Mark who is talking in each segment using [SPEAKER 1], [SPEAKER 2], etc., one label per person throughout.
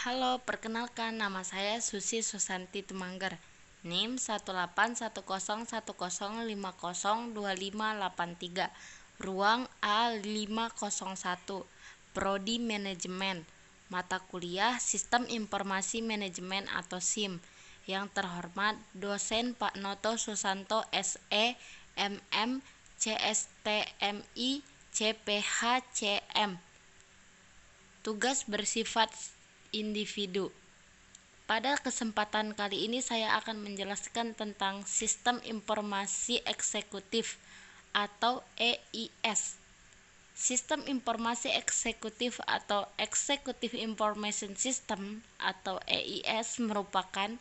[SPEAKER 1] Halo, perkenalkan nama saya Susi Susanti Tumangger. NIM 1810100502583. Ruang A501. Prodi Manajemen. Mata kuliah Sistem Informasi Manajemen atau SIM. Yang terhormat dosen Pak Noto Susanto SE, MM, CSTMI, CPHCM. Tugas bersifat individu. Pada kesempatan kali ini saya akan menjelaskan tentang Sistem Informasi Eksekutif atau EIS. Sistem Informasi Eksekutif atau Executive Information System atau EIS merupakan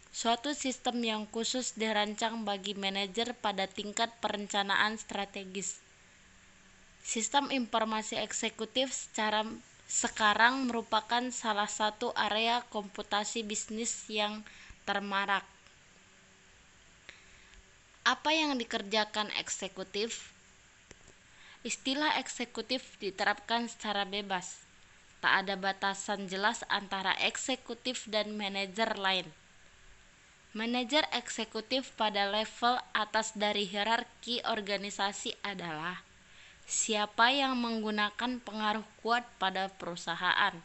[SPEAKER 1] suatu sistem yang khusus dirancang bagi manajer pada tingkat perencanaan strategis. Sistem informasi eksekutif sekarang merupakan salah satu area komputasi bisnis yang termarak. Apa yang dikerjakan eksekutif? Istilah eksekutif diterapkan secara bebas. Tak ada batasan jelas antara eksekutif dan manajer lain. Manajer eksekutif pada level atas dari hierarki organisasi adalah siapa yang menggunakan pengaruh kuat pada perusahaan.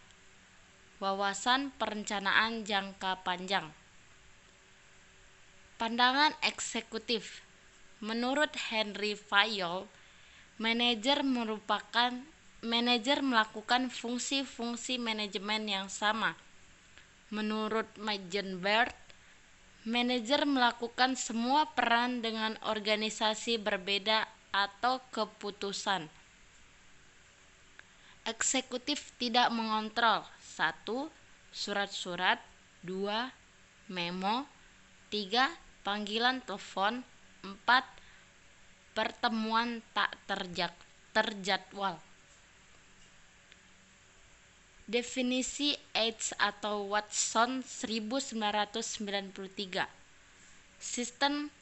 [SPEAKER 1] Wawasan perencanaan jangka panjang. Pandangan eksekutif. Menurut Henry Fayol, manajer melakukan fungsi-fungsi manajemen yang sama. Menurut Meijenberg, manajer melakukan semua peran dengan organisasi berbeda atau keputusan. Eksekutif tidak mengontrol 1. Surat-surat 2. Memo 3. Panggilan telepon 4. Pertemuan tak terjadwal. Definisi H atau Watson 1993. Sistem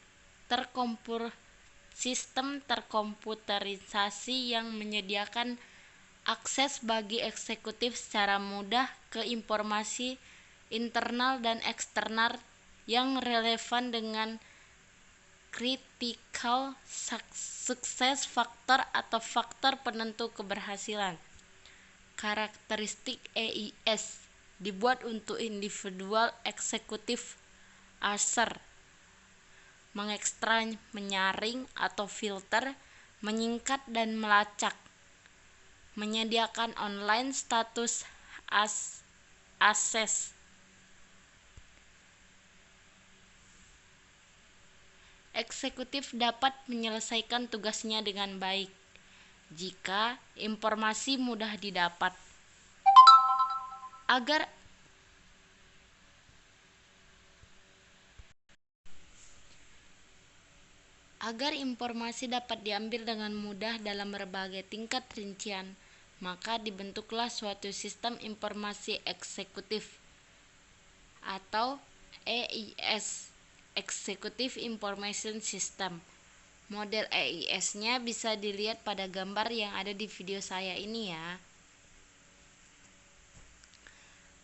[SPEAKER 1] terkomputerisasi yang menyediakan akses bagi eksekutif secara mudah ke informasi internal dan eksternal yang relevan dengan critical success factor atau faktor penentu keberhasilan. Karakteristik EIS dibuat untuk individual eksekutif user, mengekstrak, menyaring atau filter, menyingkat dan melacak, menyediakan online status akses. Eksekutif dapat menyelesaikan tugasnya dengan baik jika informasi mudah didapat. Agar informasi dapat diambil dengan mudah dalam berbagai tingkat rincian, maka dibentuklah suatu sistem informasi eksekutif atau EIS, Executive Information System. Model EIS-nya bisa dilihat pada gambar yang ada di video saya ini ya.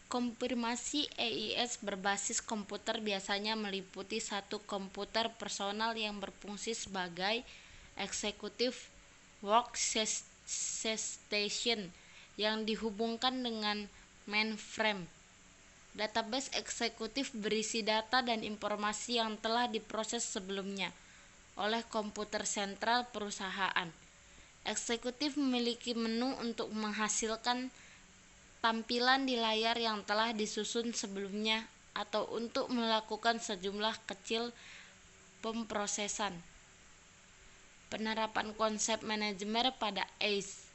[SPEAKER 1] Konfirmasi EIS berbasis komputer biasanya meliputi satu komputer personal yang berfungsi sebagai executive workstation yang dihubungkan dengan mainframe. Database eksekutif berisi data dan informasi yang telah diproses sebelumnya oleh komputer sentral perusahaan. Eksekutif memiliki menu untuk menghasilkan tampilan di layar yang telah disusun sebelumnya atau untuk melakukan sejumlah kecil pemrosesan. Penerapan konsep manajemen pada EIS.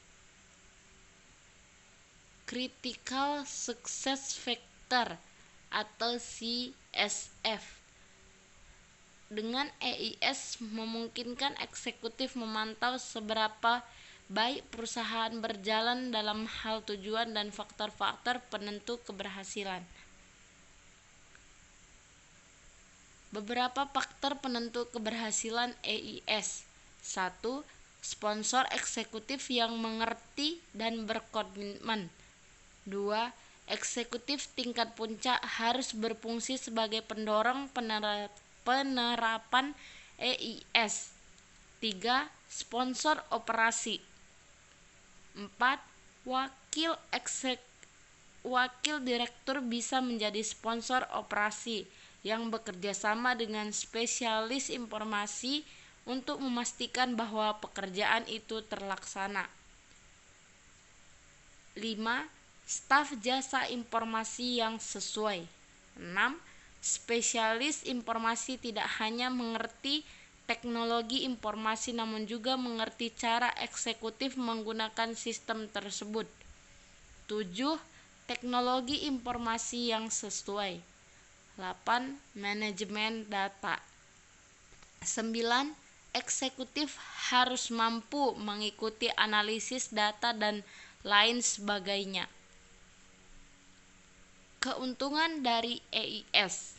[SPEAKER 1] Critical Success Factor atau CSF. Dengan EIS memungkinkan eksekutif memantau seberapa baik perusahaan berjalan dalam hal tujuan dan faktor-faktor penentu keberhasilan. Beberapa faktor penentu keberhasilan EIS. 1. Sponsor eksekutif yang mengerti dan berkomitmen. 2. Eksekutif tingkat puncak harus berfungsi sebagai pendorong penerapan EIS. 3. Sponsor operasi. 4. Wakil direktur bisa menjadi sponsor operasi yang bekerja sama dengan spesialis informasi untuk memastikan bahwa pekerjaan itu terlaksana. 5. Staf jasa informasi yang sesuai. 6. Spesialis informasi tidak hanya mengerti teknologi informasi namun juga mengerti cara eksekutif menggunakan sistem tersebut. 7. Teknologi informasi yang sesuai. 8. Manajemen data. 9. Eksekutif harus mampu mengikuti analisis data dan lain sebagainya. Keuntungan dari EIS.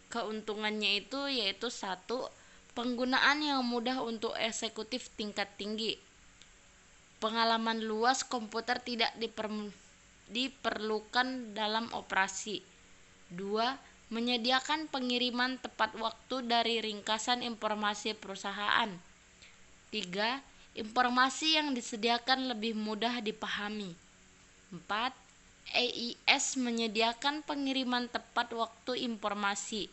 [SPEAKER 1] Keuntungannya yaitu 1. Penggunaan yang mudah untuk eksekutif tingkat tinggi. Pengalaman luas komputer tidak diperlukan dalam operasi. 2. Menyediakan pengiriman tepat waktu dari ringkasan informasi perusahaan. 3. Informasi yang disediakan lebih mudah dipahami. 4. EIS menyediakan pengiriman tepat waktu informasi.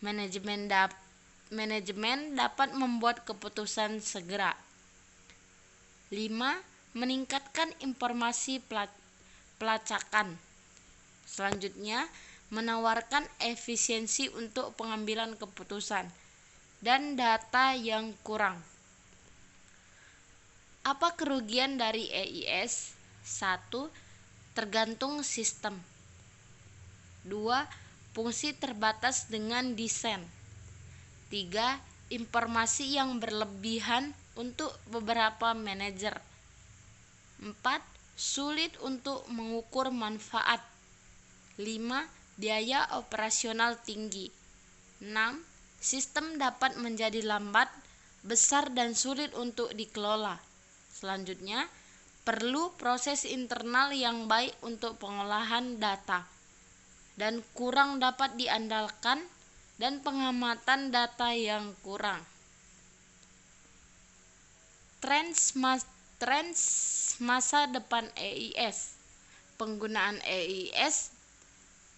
[SPEAKER 1] Manajemen dapat membuat keputusan segera. 5. Meningkatkan informasi pelacakan. Selanjutnya, menawarkan efisiensi untuk pengambilan keputusan dan data yang kurang. Apa kerugian dari EIS? 1. Tergantung sistem. 2. Fungsi terbatas dengan desain. 3. Informasi yang berlebihan untuk beberapa manajer. 4. Sulit untuk mengukur manfaat. 5. Biaya operasional tinggi. 6. Sistem dapat menjadi lambat, besar dan sulit untuk dikelola. Selanjutnya, perlu proses internal yang baik untuk pengolahan data dan kurang dapat diandalkan dan pengamatan data yang kurang. Trends masa depan EIS. Penggunaan EIS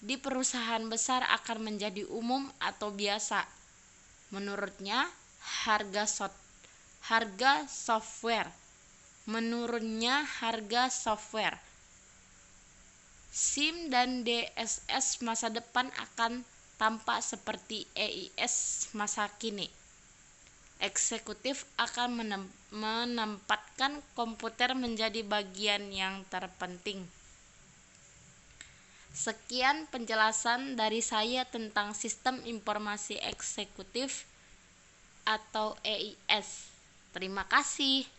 [SPEAKER 1] di perusahaan besar akan menjadi umum atau biasa. Menurutnya, harga software. Menurunnya harga software. SIM dan DSS masa depan akan tampak seperti EIS masa kini. Eksekutif akan menempatkan komputer menjadi bagian yang terpenting. Sekian penjelasan dari saya tentang Sistem Informasi Eksekutif atau EIS. Terima kasih.